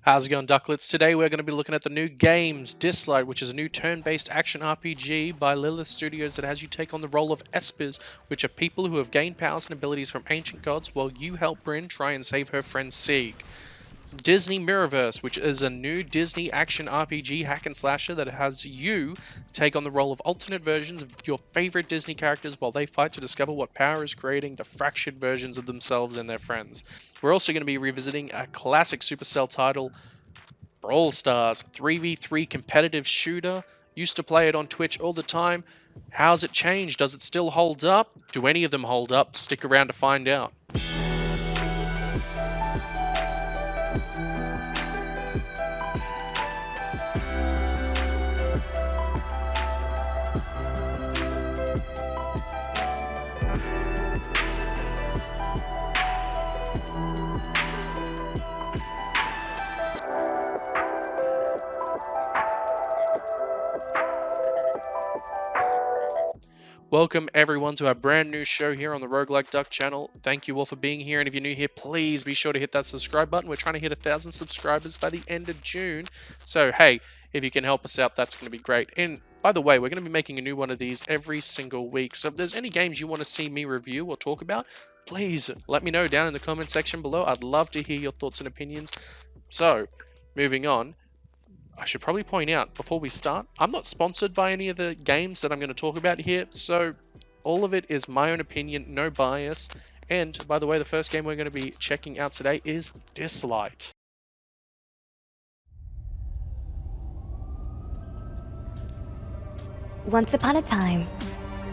How's it going, Ducklets? Today we're going to be looking at the new games, Dislyte, which is a new turn-based action RPG by Lilith Studios that has you take on the role of Espers, which are people who have gained powers and abilities from ancient gods while you help Brynn try and save her friend Sieg. Disney Mirrorverse, which is a new Disney action RPG hack and slasher that has you take on the role of alternate versions of your favorite Disney characters while they fight to discover what power is creating the fractured versions of themselves and their friends. We're also going to be revisiting a classic Supercell title, Brawl Stars, 3v3 competitive shooter. Used to play it on Twitch all the time. How's it changed? Does it still hold up? Do any of them hold up? Stick around to find out. Welcome everyone to our brand new show here on the Roguelike Duck channel. Thank you all for being here, and if you're new here, please be sure to hit that subscribe button. We're trying to hit 1,000 subscribers by the end of June. So hey, if you can help us out, that's going to be great. And by the way, we're going to be making a new one of these every single week. So if there's any games you want to see me review or talk about, please let me know down in the comment section below. I'd love to hear your thoughts and opinions. So, moving on. I should probably point out before we start, I'm not sponsored by any of the games that I'm going to talk about here, so all of it is my own opinion, no bias. And by the way, the first game we're going to be checking out today is Dislyte. Once upon a time,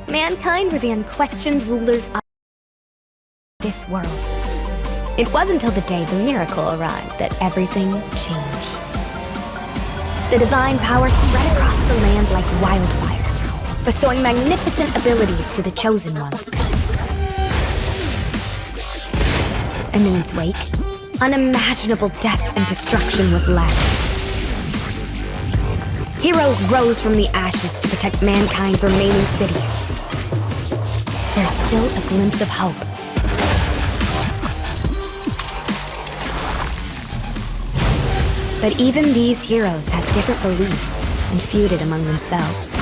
mankind were the unquestioned rulers of this world. It wasn't until the day the miracle arrived that everything changed. The divine power spread across the land like wildfire, bestowing magnificent abilities to the chosen ones. And in its wake, unimaginable death and destruction was left. Heroes rose from the ashes to protect mankind's remaining cities. There's still a glimpse of hope. But even these heroes had different beliefs and feuded among themselves.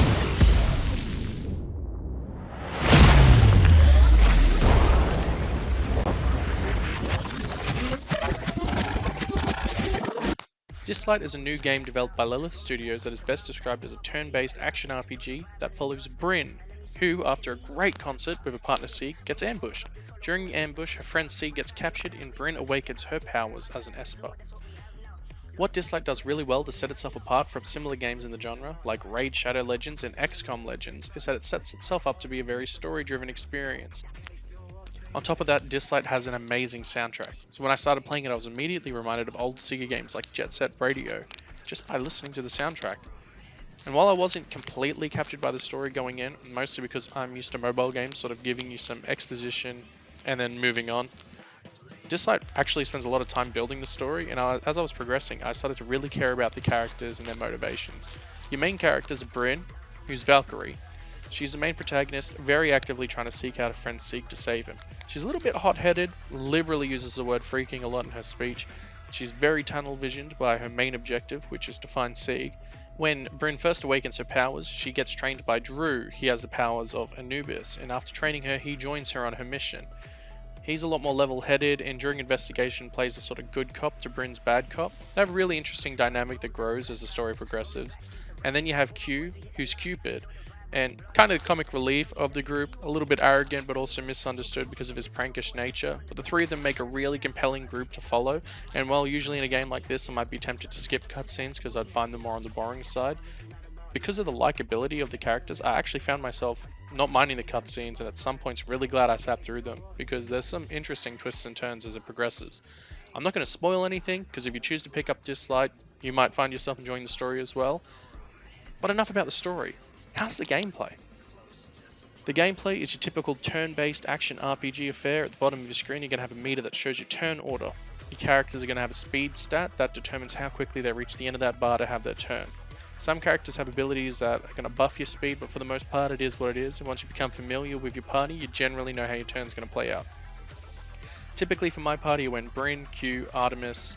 Dislyte is a new game developed by Lilith Studios that is best described as a turn-based action RPG that follows Brynn, who, after a great concert with her partner Sieg, gets ambushed. During the ambush, her friend Sieg gets captured and Brynn awakens her powers as an Esper. What Dislyte does really well to set itself apart from similar games in the genre, like Raid Shadow Legends and XCOM Legends, is that it sets itself up to be a very story-driven experience. On top of that, Dislyte has an amazing soundtrack, so when I started playing it I was immediately reminded of old Sega games like Jet Set Radio, just by listening to the soundtrack. And while I wasn't completely captured by the story going in, mostly because I'm used to mobile games sort of giving you some exposition and then moving on, Dislyte actually spends a lot of time building the story, and as I was progressing, I started to really care about the characters and their motivations. Your main characters are Brynn, who's Valkyrie. She's the main protagonist, very actively trying to seek out her friend Sieg to save him. She's a little bit hot-headed, liberally uses the word freaking a lot in her speech. She's very tunnel-visioned by her main objective, which is to find Sieg. When Brynn first awakens her powers, she gets trained by Drew. He has the powers of Anubis, and after training her, he joins her on her mission. He's a lot more level-headed, and during investigation plays the sort of good cop to Brynn's bad cop. They have a really interesting dynamic that grows as the story progresses. And then you have Q, who's Cupid, and kind of the comic relief of the group, a little bit arrogant but also misunderstood because of his prankish nature. But the three of them make a really compelling group to follow, and while usually in a game like this I might be tempted to skip cutscenes because I'd find them more on the boring side, because of the likability of the characters, I actually found myself not minding the cutscenes, and at some points really glad I sat through them, because there's some interesting twists and turns as it progresses. I'm not going to spoil anything, because if you choose to pick up Dislyte, you might find yourself enjoying the story as well. But enough about the story. How's the gameplay? The gameplay is your typical turn-based action RPG affair. At the bottom of your screen you're going to have a meter that shows your turn order. Your characters are going to have a speed stat that determines how quickly they reach the end of that bar to have their turn. Some characters have abilities that are going to buff your speed, but for the most part it is what it is, and once you become familiar with your party, you generally know how your turn is going to play out. Typically for my party, I went Brynn, Q, Artemis,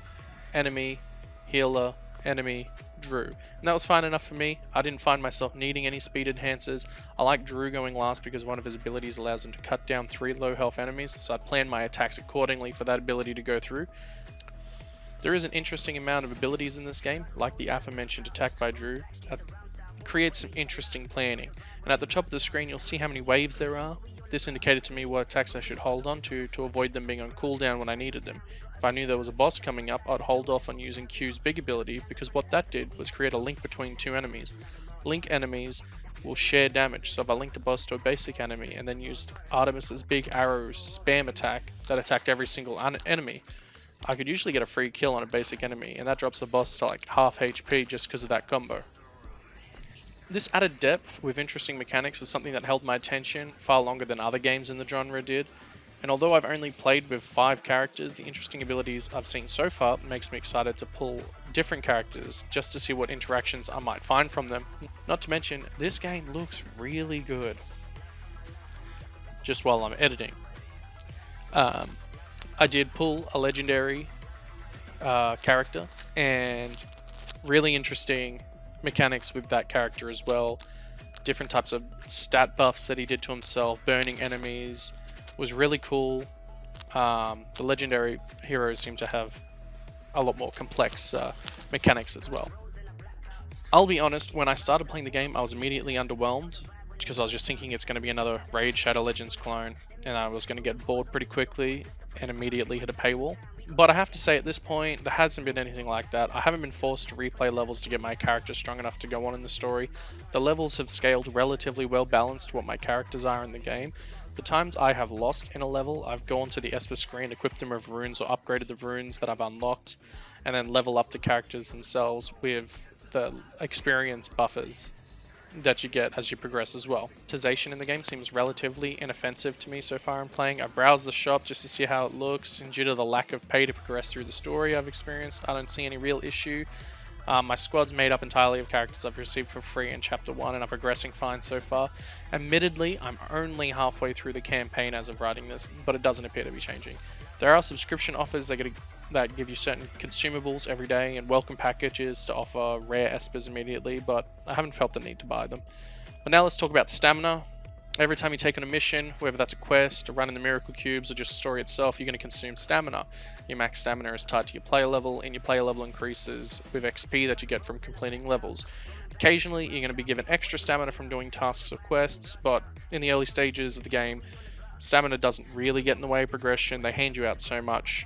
Enemy, healer, enemy, Drew. And that was fine enough for me. I didn't find myself needing any speed enhancers. I like Drew going last because one of his abilities allows him to cut down 3 low health enemies, so I'd plan my attacks accordingly for that ability to go through. There is an interesting amount of abilities in this game, like the aforementioned attack by Drew, that creates some interesting planning. And at the top of the screen you'll see how many waves there are. This indicated to me what attacks I should hold on to avoid them being on cooldown when I needed them. If I knew there was a boss coming up, I'd hold off on using Q's big ability, because what that did was create a link between 2 enemies. Link enemies will share damage, so if I linked a boss to a basic enemy and then used Artemis's big arrow spam attack that attacked every single enemy, I could usually get a free kill on a basic enemy, and that drops the boss to like half HP just because of that combo. This added depth with interesting mechanics was something that held my attention far longer than other games in the genre did, and although I've only played with 5 characters, the interesting abilities I've seen so far makes me excited to pull different characters just to see what interactions I might find from them. Not to mention, this game looks really good just while I'm editing. I did pull a legendary character, and really interesting mechanics with that character as well. Different types of stat buffs that he did to himself, burning enemies, was really cool. The legendary heroes seem to have a lot more complex mechanics as well. I'll be honest, when I started playing the game I was immediately underwhelmed, because I was just thinking it's going to be another Raid Shadow Legends clone, and I was going to get bored pretty quickly and immediately hit a paywall. But I have to say, at this point, there hasn't been anything like that. I haven't been forced to replay levels to get my character strong enough to go on in the story. The levels have scaled relatively well balanced to what my characters are in the game. The times I have lost in a level, I've gone to the Esper screen, equipped them with runes, or upgraded the runes that I've unlocked, and then level up the characters themselves with the experience buffers that you get as you progress as well. Monetization in the game seems relatively inoffensive to me so far in playing. I browsed the shop just to see how it looks, and due to the lack of pay to progress through the story I've experienced, I don't see any real issue. My squad's made up entirely of characters I've received for free in Chapter 1, and I'm progressing fine so far. Admittedly, I'm only halfway through the campaign as of writing this, but it doesn't appear to be changing. There are subscription offers that give you certain consumables every day, and welcome packages to offer rare espers immediately, but I haven't felt the need to buy them. But now let's talk about stamina. Every time you take on a mission, whether that's a quest, a run in the miracle cubes, or just the story itself, you're going to consume stamina. Your max stamina is tied to your player level, and your player level increases with XP that you get from completing levels. Occasionally, you're going to be given extra stamina from doing tasks or quests, but in the early stages of the game, stamina doesn't really get in the way of progression. They hand you out so much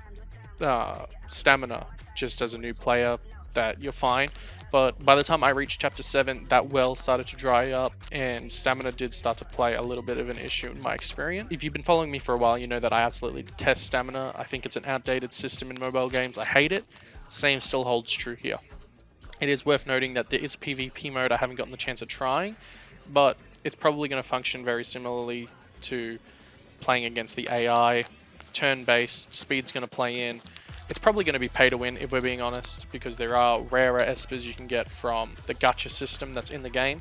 stamina just as a new player that you're fine. But by the time I reached Chapter 7, that well started to dry up, and stamina did start to play a little bit of an issue in my experience. If you've been following me for a while, you know that I absolutely detest stamina. I think it's an outdated system in mobile games. I hate it. Same still holds true here. It is worth noting that there is a PvP mode I haven't gotten the chance of trying, but it's probably going to function very similarly to playing against the AI. Turn-based, speed's going to play in. It's probably going to be pay to win if we're being honest, because there are rarer espers you can get from the gacha system that's in the game.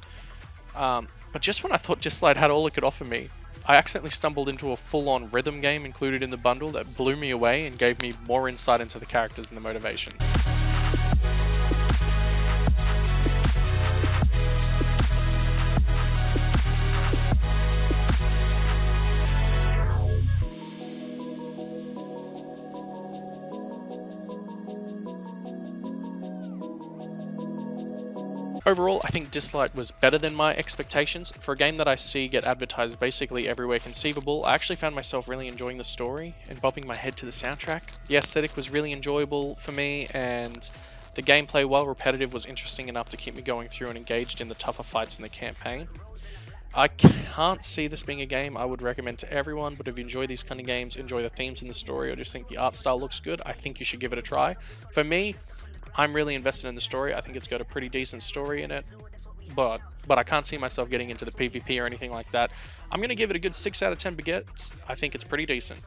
But just when I thought Dislyte had all it could offer me, I accidentally stumbled into a full-on rhythm game included in the bundle that blew me away and gave me more insight into the characters and the motivations. Overall, I think Dislyte was better than my expectations. For a game that I see get advertised basically everywhere conceivable, I actually found myself really enjoying the story and bobbing my head to the soundtrack. The aesthetic was really enjoyable for me, and the gameplay, while repetitive, was interesting enough to keep me going through and engaged in the tougher fights in the campaign. I can't see this being a game I would recommend to everyone, but if you enjoy these kind of games, enjoy the themes in the story, or just think the art style looks good, I think you should give it a try. For me, I'm really invested in the story. I think it's got a pretty decent story in it, but I can't see myself getting into the PvP or anything like that. I'm going to give it a good 6 out of 10 baguettes. I think it's pretty decent.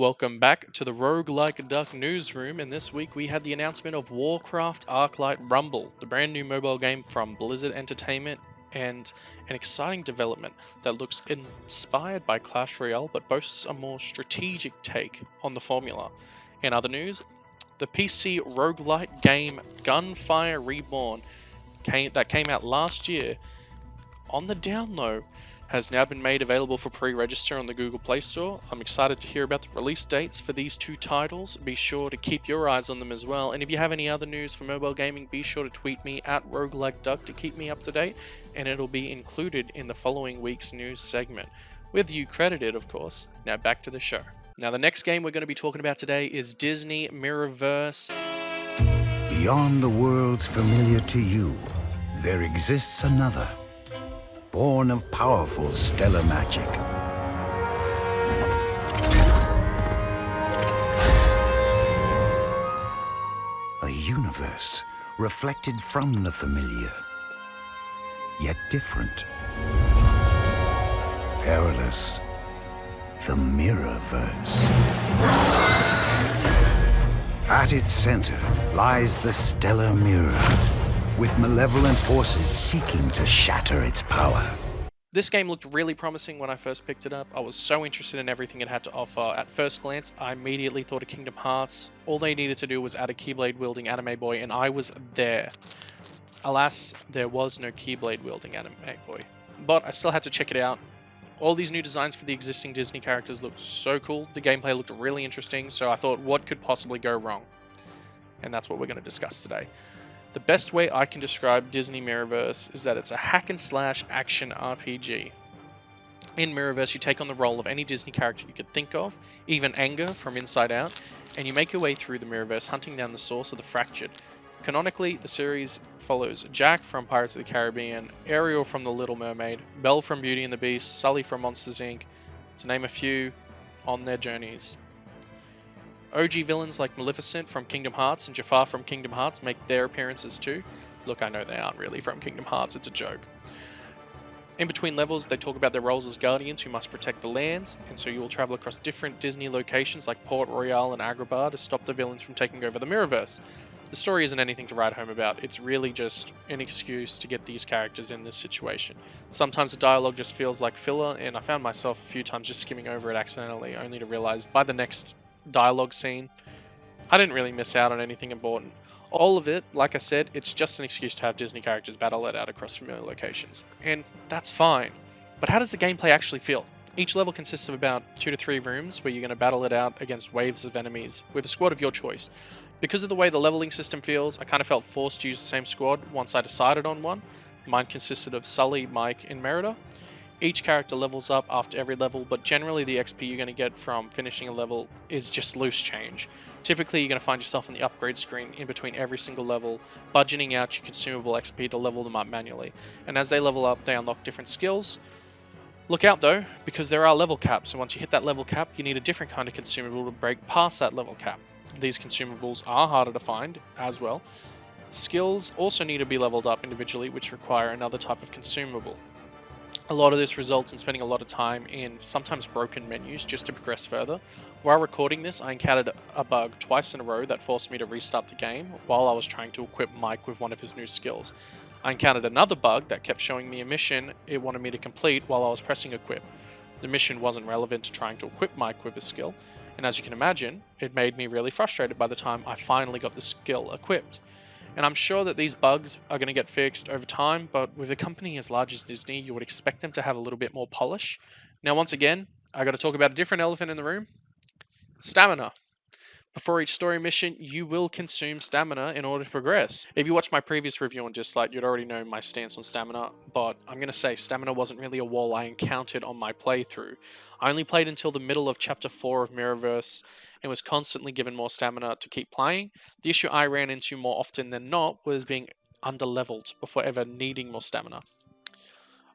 Welcome back to the Roguelike Duck newsroom, and this week we had the announcement of Warcraft Arclight Rumble, the brand new mobile game from Blizzard Entertainment, and an exciting development that looks inspired by Clash Royale but boasts a more strategic take on the formula. In other news, the PC roguelite game Gunfire Reborn that came out last year on the down low has now been made available for pre-register on the Google Play Store. I'm excited to hear about the release dates for these two titles. Be sure to keep your eyes on them as well. And if you have any other news for mobile gaming, be sure to tweet me at RoguelikeDuck to keep me up to date, and it'll be included in the following week's news segment, with you credited, of course. Now back to the show. Now the next game we're going to be talking about today is Disney Mirrorverse. Beyond the worlds familiar to you, there exists another, born of powerful stellar magic. A universe reflected from the familiar, yet different. Perilous, the Mirrorverse. At its center lies the stellar mirror, with malevolent forces seeking to shatter its power. This game looked really promising when I first picked it up. I was so interested in everything it had to offer. At first glance, I immediately thought of Kingdom Hearts. All they needed to do was add a Keyblade-wielding anime boy, and I was there. Alas, there was no Keyblade-wielding anime boy. But I still had to check it out. All these new designs for the existing Disney characters looked so cool. The gameplay looked really interesting, so I thought, what could possibly go wrong? And that's what we're going to discuss today. The best way I can describe Disney Mirrorverse is that it's a hack-and-slash action RPG. In Mirrorverse, you take on the role of any Disney character you could think of, even Anger from Inside Out, and you make your way through the Mirrorverse hunting down the source of the Fractured. Canonically, the series follows Jack from Pirates of the Caribbean, Ariel from The Little Mermaid, Belle from Beauty and the Beast, Sully from Monsters Inc., to name a few, on their journeys. OG villains like Maleficent from Kingdom Hearts and Jafar from Kingdom Hearts make their appearances too. Look, I know they aren't really from Kingdom Hearts, it's a joke. In between levels, they talk about their roles as guardians who must protect the lands, and so you will travel across different Disney locations like Port Royale and Agrabah to stop the villains from taking over the Mirrorverse. The story isn't anything to write home about, it's really just an excuse to get these characters in this situation. Sometimes the dialogue just feels like filler, and I found myself a few times just skimming over it accidentally, only to realize by the next dialogue scene, I didn't really miss out on anything important. All of it, like I said, it's just an excuse to have Disney characters battle it out across familiar locations. And that's fine. But how does the gameplay actually feel? Each level consists of about 2 to 3 rooms where you're going to battle it out against waves of enemies with a squad of your choice. Because of the way the leveling system feels, I kind of felt forced to use the same squad once I decided on one. Mine consisted of Sully, Mike, and Merida. Each character levels up after every level, but generally the XP you're going to get from finishing a level is just loose change. Typically you're going to find yourself on the upgrade screen in between every single level, budgeting out your consumable XP to level them up manually. And as they level up, they unlock different skills. Look out though, because there are level caps, and once you hit that level cap, you need a different kind of consumable to break past that level cap. These consumables are harder to find as well. Skills also need to be leveled up individually, which require another type of consumable. A lot of this results in spending a lot of time in sometimes broken menus just to progress further. While recording this, I encountered a bug twice in a row that forced me to restart the game while I was trying to equip Mike with one of his new skills. I encountered another bug that kept showing me a mission it wanted me to complete while I was pressing equip. The mission wasn't relevant to trying to equip Mike with a skill, and as you can imagine, it made me really frustrated by the time I finally got the skill equipped. And I'm sure that these bugs are going to get fixed over time, but with a company as large as Disney, you would expect them to have a little bit more polish. Now, once again, I got to talk about a different elephant in the room: stamina. Before each story mission, you will consume stamina in order to progress. If you watched my previous review on Dislyte, you'd already know my stance on stamina, but I'm going to say stamina wasn't really a wall I encountered on my playthrough. I only played until the middle of Chapter 4 of Mirrorverse and was constantly given more stamina to keep playing. The issue I ran into more often than not was being underleveled before ever needing more stamina.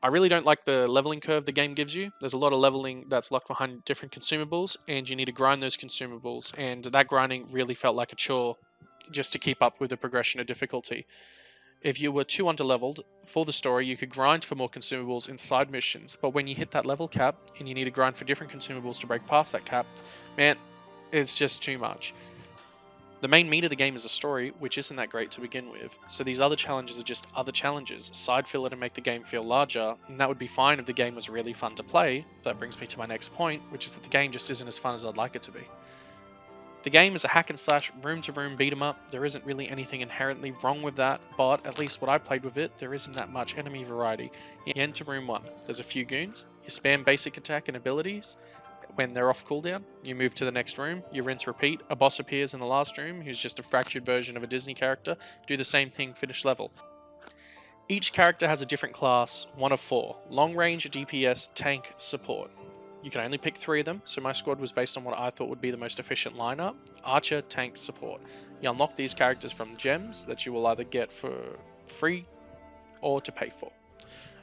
I really don't like the leveling curve the game gives you. There's a lot of leveling that's locked behind different consumables, and you need to grind those consumables, and that grinding really felt like a chore just to keep up with the progression of difficulty. If you were too underleveled for the story, you could grind for more consumables in side missions, but when you hit that level cap and you need to grind for different consumables to break past that cap, man, It's just too much. The main meat of the game is a story, which isn't that great to begin with, so these other challenges are just other challenges, side filler to make the game feel larger, and that would be fine if the game was really fun to play. That brings me to my next point, which is that the game just isn't as fun as I'd like it to be. The game is a hack and slash, room to room beat 'em up. There isn't really anything inherently wrong with that, but at least what I played with it, there isn't that much enemy variety. You enter room 1, there's a few goons, you spam basic attack and abilities. When they're off cooldown, you move to the next room, you rinse repeat, a boss appears in the last room who's just a fractured version of a Disney character, do the same thing, finish level. Each character has a different class, one of 4, long range, DPS, tank, support. You can only pick 3 of them, so my squad was based on what I thought would be the most efficient lineup, archer, tank, support. You unlock these characters from gems that you will either get for free or to pay for.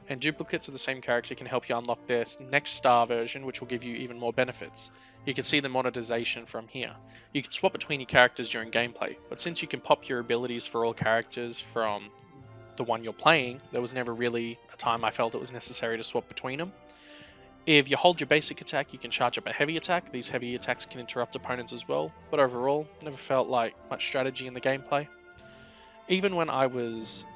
And duplicates of the same character can help you unlock their next star version, which will give you even more benefits. You can see the monetization from here. You can swap between your characters during gameplay, but since you can pop your abilities for all characters from the one you're playing, there was never really a time I felt it was necessary to swap between them. If you hold your basic attack, you can charge up a heavy attack. These heavy attacks can interrupt opponents as well, but overall, never felt like much strategy in the gameplay. Even when I was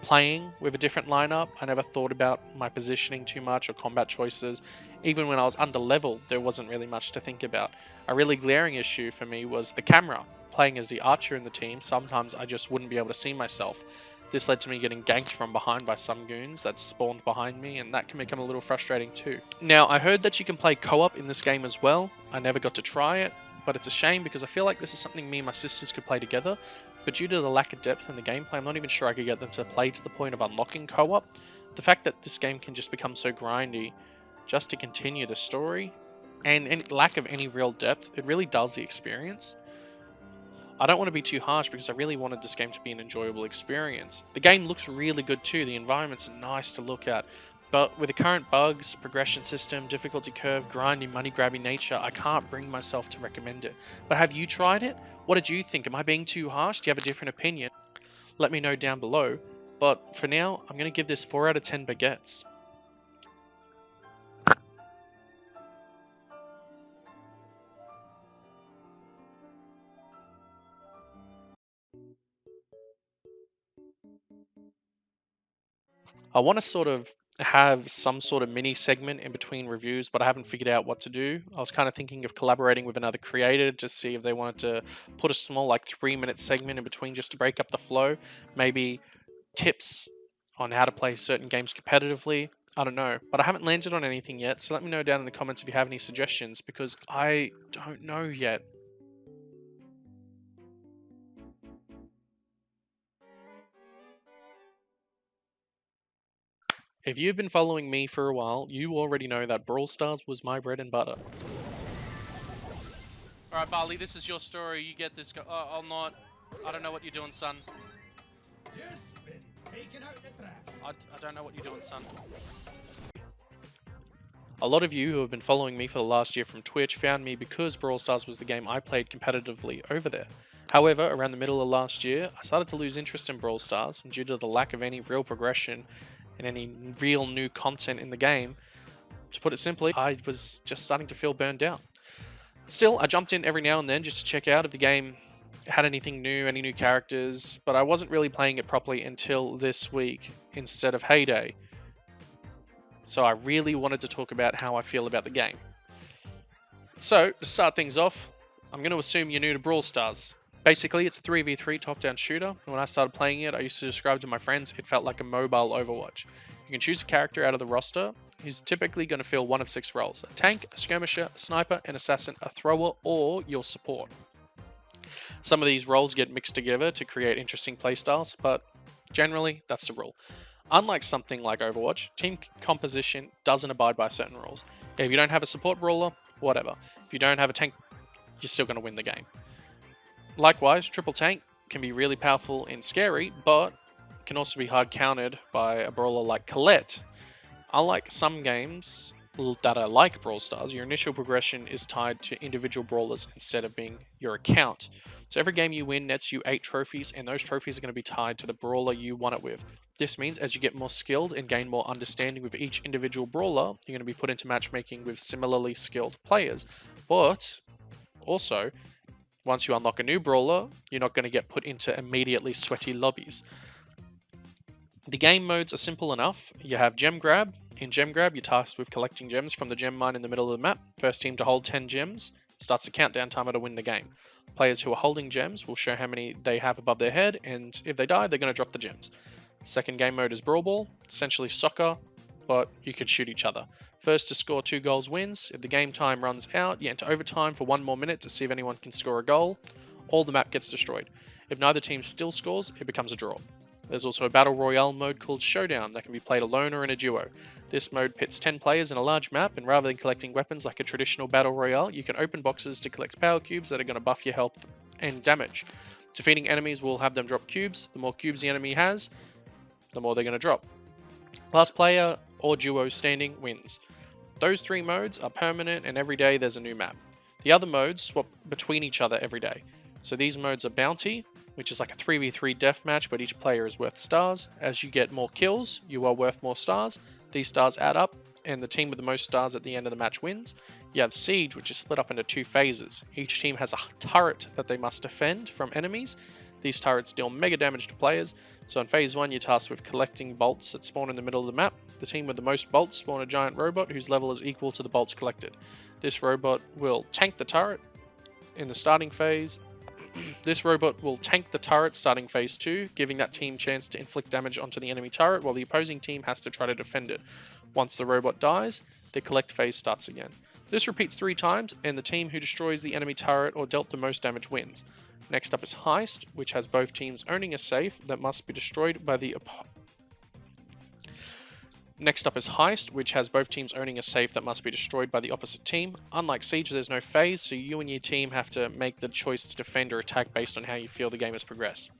playing with a different lineup, I never thought about my positioning too much or combat choices. Even when I was under leveled, there wasn't really much to think about. A really glaring issue for me was the camera. Playing as the archer in the team, sometimes I just wouldn't be able to see myself. This led to me getting ganked from behind by some goons that spawned behind me, and that can become a little frustrating too. Now, I heard that you can play co-op in this game as well. I never got to try it, but it's a shame because I feel like this is something me and my sisters could play together, but due to the lack of depth in the gameplay, I'm not even sure I could get them to play to the point of unlocking co-op. The fact that this game can just become so grindy just to continue the story, and lack of any real depth, it really dulls the experience. I don't want to be too harsh because I really wanted this game to be an enjoyable experience. The game looks really good too, the environments are nice to look at, but with the current bugs, progression system, difficulty curve, grindy, money-grabbing nature, I can't bring myself to recommend it. But have you tried it? What did you think? Am I being too harsh? Do you have a different opinion? Let me know down below. But for now, I'm going to give this 4 out of 10 baguettes. I want to sort of have some sort of mini segment in between reviews, but I haven't figured out what to do. I was kind of thinking of collaborating with another creator to see if they wanted to put a small like 3-minute segment in between just to break up the flow. Maybe tips on how to play certain games competitively. I don't know, but I haven't landed on anything yet. So let me know down in the comments if you have any suggestions because I don't know yet. If you've been following me for a while, you already know that Brawl Stars was my bread and butter. Alright, Barley, this is your story. You get this. I'll not. I don't know what you're doing, son. Just been taken out the trash. I don't know what you're doing, son. A lot of you who have been following me for the last year from Twitch found me because Brawl Stars was the game I played competitively over there. However, around the middle of last year, I started to lose interest in Brawl Stars, and due to the lack of any real progression and any real new content in the game, to put it simply, I was just starting to feel burned out. Still, I jumped in every now and then just to check out if the game had anything new, any new characters, but I wasn't really playing it properly until this week instead of Heyday. So I really wanted to talk about how I feel about the game. So, to start things off, I'm going to assume you're new to Brawl Stars. Basically, it's a 3v3 top-down shooter, and when I started playing it, I used to describe to my friends it felt like a mobile Overwatch. You can choose a character out of the roster who's typically going to fill one of 6 roles: a tank, a skirmisher, a sniper, an assassin, a thrower, or your support. Some of these roles get mixed together to create interesting playstyles, but generally, that's the rule. Unlike something like Overwatch, team composition doesn't abide by certain rules. If you don't have a support brawler, whatever. If you don't have a tank, you're still going to win the game. Likewise, triple tank can be really powerful and scary, but can also be hard countered by a brawler like Colette. Unlike some games that are like Brawl Stars, your initial progression is tied to individual brawlers instead of being your account. So every game you win nets you 8 trophies, and those trophies are going to be tied to the brawler you won it with. This means as you get more skilled and gain more understanding with each individual brawler, you're going to be put into matchmaking with similarly skilled players. But Also, once you unlock a new brawler, you're not going to get put into immediately sweaty lobbies. The game modes are simple enough. You have Gem Grab. In Gem Grab, you're tasked with collecting gems from the gem mine in the middle of the map. First team to hold 10 gems starts the countdown timer to win the game. Players who are holding gems will show how many they have above their head, and if they die, they're going to drop the gems. Second game mode is Brawl Ball, essentially soccer, but you could shoot each other. First to score 2 goals wins. If the game time runs out, you enter overtime for 1 more minute to see if anyone can score a goal. All the map gets destroyed. If neither team still scores, it becomes a draw. There's also a Battle Royale mode called Showdown that can be played alone or in a duo. This mode pits 10 players in a large map, and rather than collecting weapons like a traditional Battle Royale, you can open boxes to collect power cubes that are going to buff your health and damage. Defeating enemies will have them drop cubes. The more cubes the enemy has, the more they're going to drop. Last player or duo standing wins. Those 3 modes are permanent, and every day there's a new map. The other modes swap between each other every day. So these modes are Bounty, which is like a 3v3 deathmatch, but each player is worth stars. As you get more kills, you are worth more stars. These stars add up, and the team with the most stars at the end of the match wins. You have Siege, which is split up into 2 phases. Each team has a turret that they must defend from enemies. These turrets deal mega damage to players. So in phase 1, you're tasked with collecting bolts that spawn in the middle of the map. The team with the most bolts spawn a giant robot whose level is equal to the bolts collected. This robot will tank the turret in the starting phase. This robot will tank the turret starting phase 2, giving that team chance to inflict damage onto the enemy turret while the opposing team has to try to defend it. Once the robot dies, the collect phase starts again. This repeats 3 times, and the team who destroys the enemy turret or dealt the most damage wins. Next up is Heist, which has both teams owning a safe that must be destroyed by the opposite team. Unlike Siege, there's no phase, so you and your team have to make the choice to defend or attack based on how you feel the game has progressed.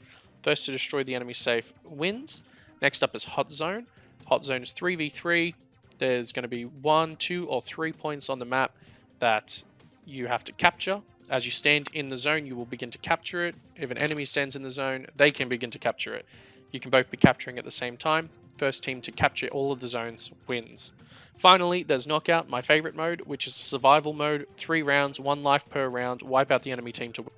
First to destroy the enemy safe wins. Next up is Hot Zone. Hot Zone is 3v3. There's going to be 1, 2, or 3 points on the map that you have to capture. As you stand in the zone, you will begin to capture it. If an enemy stands in the zone, they can begin to capture it. You can both be capturing at the same time. First team to capture all of the zones wins. Finally, there's Knockout, my favorite mode, which is a survival mode. 3 rounds, 1 life per round, wipe out the enemy team to win.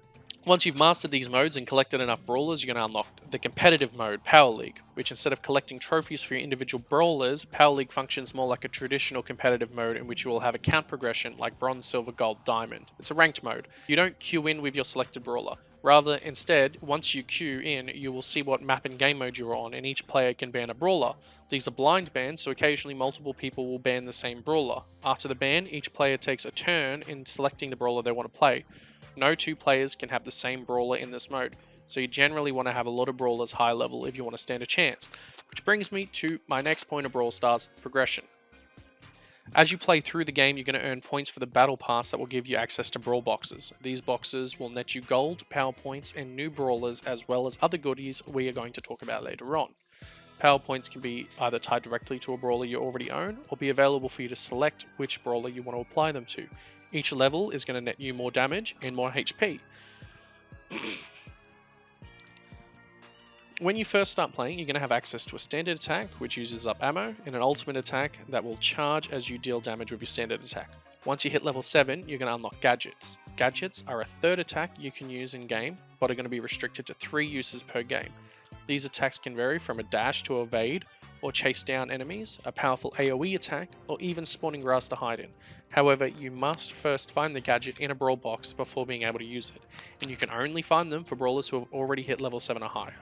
Once you've mastered these modes and collected enough brawlers, you're going to unlock the competitive mode, Power League, which instead of collecting trophies for your individual brawlers, Power League functions more like a traditional competitive mode in which you will have a count progression like Bronze, Silver, Gold, Diamond. It's a ranked mode. You don't queue in with your selected brawler. Rather, instead, once you queue in, you will see what map and game mode you're on, and each player can ban a brawler. These are blind bans, so occasionally multiple people will ban the same brawler. After the ban, each player takes a turn in selecting the brawler they want to play. No 2 players can have the same brawler in this mode, so you generally want to have a lot of brawlers high level if you want to stand a chance. Which brings me to my next point of Brawl Stars, progression. As you play through the game, you're going to earn points for the Battle Pass that will give you access to Brawl Boxes. These boxes will net you gold, power points, and new brawlers, as well as other goodies we are going to talk about later on. Power points can be either tied directly to a brawler you already own, or be available for you to select which brawler you want to apply them to. Each level is going to net you more damage and more HP. When you first start playing, you're going to have access to a standard attack, which uses up ammo, and an ultimate attack that will charge as you deal damage with your standard attack. Once you hit level 7, you're going to unlock gadgets. Gadgets are a third attack you can use in game, but are going to be restricted to 3 uses per game. These attacks can vary from a dash to evade, or chase down enemies, a powerful AoE attack, or even spawning grass to hide in. However, you must first find the gadget in a brawl box before being able to use it, and you can only find them for brawlers who have already hit level 7 or higher.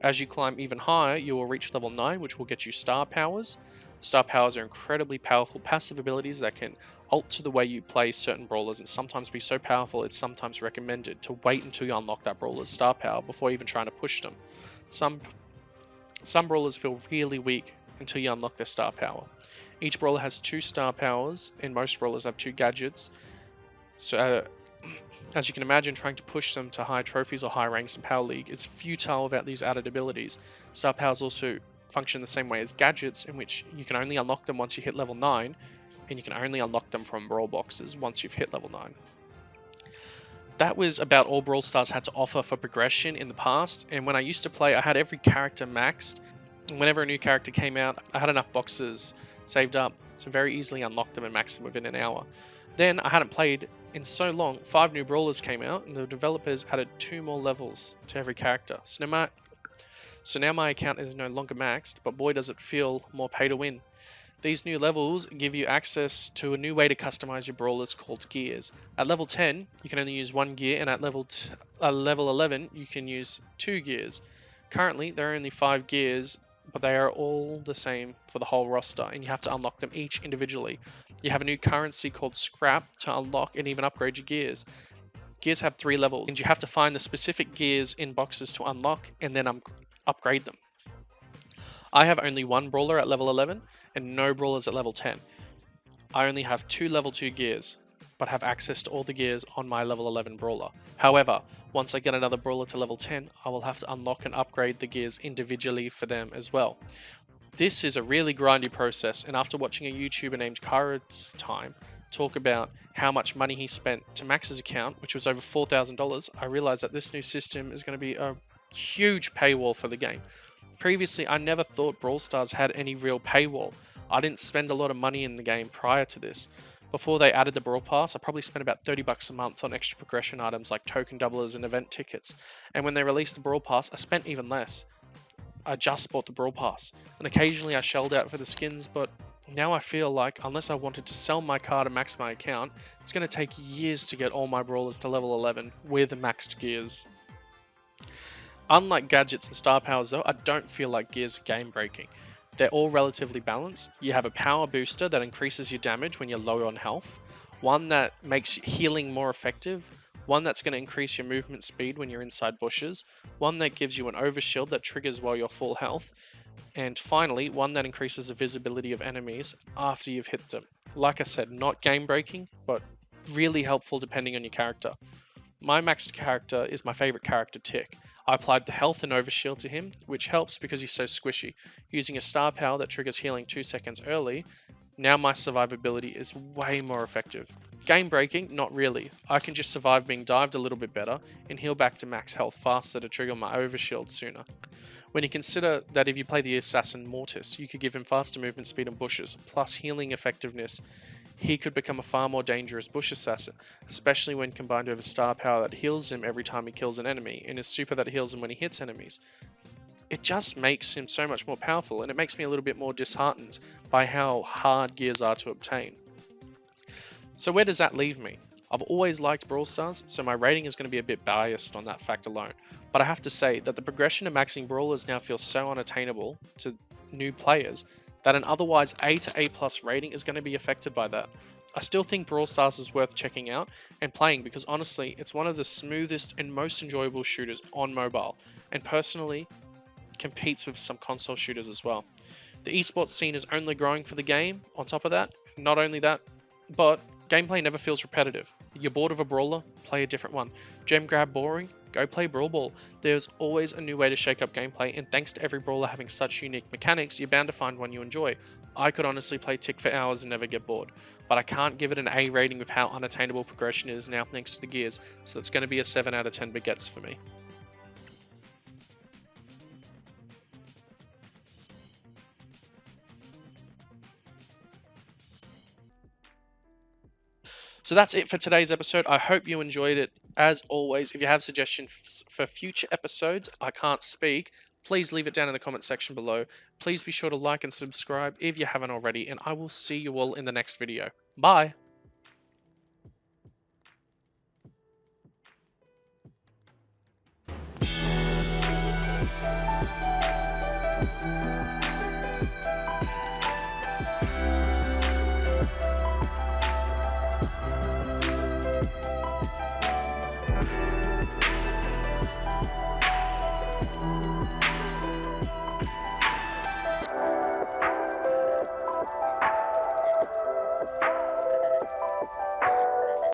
As you climb even higher, you will reach level 9, which will get you star powers. Star powers are incredibly powerful passive abilities that can alter the way you play certain brawlers and sometimes be so powerful it's sometimes recommended to wait until you unlock that brawler's star power before even trying to push them. Some brawlers feel really weak until you unlock their star power. Each brawler has 2 star powers, and most brawlers have 2 gadgets. So, as you can imagine, trying to push them to high trophies or high ranks in Power League is futile without these added abilities. Star powers also function the same way as gadgets, in which you can only unlock them once you hit level 9, and you can only unlock them from brawl boxes once you've hit level 9. That was about all Brawl Stars had to offer for progression in the past, and when I used to play, I had every character maxed. And whenever a new character came out, I had enough boxes saved up to very easily unlock them and max them within an hour. Then I hadn't played in so long, 5 new brawlers came out, and the developers added 2 more levels to every character. So now my account is no longer maxed, but boy does it feel more pay to win. These new levels give you access to a new way to customize your brawlers called gears. At level 10, you can only use 1 gear, and at level 11, you can use 2 gears. Currently, there are only 5 gears, but they are all the same for the whole roster, and you have to unlock them each individually. You have a new currency called scrap to unlock and even upgrade your gears. Gears have 3 levels, and you have to find the specific gears in boxes to unlock and then upgrade them. I have only 1 brawler at level 11 and no brawlers at level 10. I only have 2 level 2 gears, but have access to all the gears on my level 11 brawler. However, once I get another brawler to level 10, I will have to unlock and upgrade the gears individually for them as well. This is a really grindy process, and after watching a YouTuber named Kara's Time talk about how much money he spent to max his account, which was over $4,000, I realized that this new system is going to be a huge paywall for the game. Previously, I never thought Brawl Stars had any real paywall. I didn't spend a lot of money in the game prior to this. Before they added the Brawl Pass, I probably spent about $30 a month on extra progression items like token doublers and event tickets. And when they released the Brawl Pass, I spent even less. I just bought the Brawl Pass, and occasionally I shelled out for the skins, but now I feel like unless I wanted to sell my car to max my account, it's going to take years to get all my brawlers to level 11 with maxed gears. Unlike gadgets and star powers though, I don't feel like gears are game breaking. They're all relatively balanced. You have a power booster that increases your damage when you're low on health, one that makes healing more effective, one that's going to increase your movement speed when you're inside bushes, one that gives you an overshield that triggers while you're full health, and finally, one that increases the visibility of enemies after you've hit them. Like I said, not game breaking, but really helpful depending on your character. My maxed character is my favorite character, Tick. I applied the health and overshield to him, which helps because he's so squishy. Using a star power that triggers healing 2 seconds early, now my survivability is way more effective. Game breaking? Not really. I can just survive being dived a little bit better and heal back to max health faster to trigger my overshield sooner. When you consider that if you play the assassin Mortis, you could give him faster movement speed in bushes, plus healing effectiveness, he could become a far more dangerous bush assassin, especially when combined with a star power that heals him every time he kills an enemy, and his super that heals him when he hits enemies. It just makes him so much more powerful, and it makes me a little bit more disheartened by how hard gears are to obtain. So where does that leave me? I've always liked Brawl Stars, so my rating is going to be a bit biased on that fact alone. But I have to say that the progression of maxing brawlers now feels so unattainable to new players that an otherwise A to A+ rating is going to be affected by that. I still think Brawl Stars is worth checking out and playing because honestly, it's one of the smoothest and most enjoyable shooters on mobile, and personally competes with some console shooters as well. The esports scene is only growing for the game. On top of that, not only that, but gameplay never feels repetitive. You're bored of a brawler, play a different one. Gem grab boring, go play Brawl Ball. There's always a new way to shake up gameplay, and thanks to every brawler having such unique mechanics, you're bound to find one you enjoy. I could honestly play Tick for hours and never get bored, but I can't give it an A rating with how unattainable progression is now thanks to the gears, so it's going to be a 7 out of 10 baguettes for me. So that's it for today's episode. I hope you enjoyed it. As always, if you have suggestions for future episodes, I can't speak, please leave it down in the comment section below. Please be sure to like and subscribe if you haven't already, and I will see you all in the next video. Bye!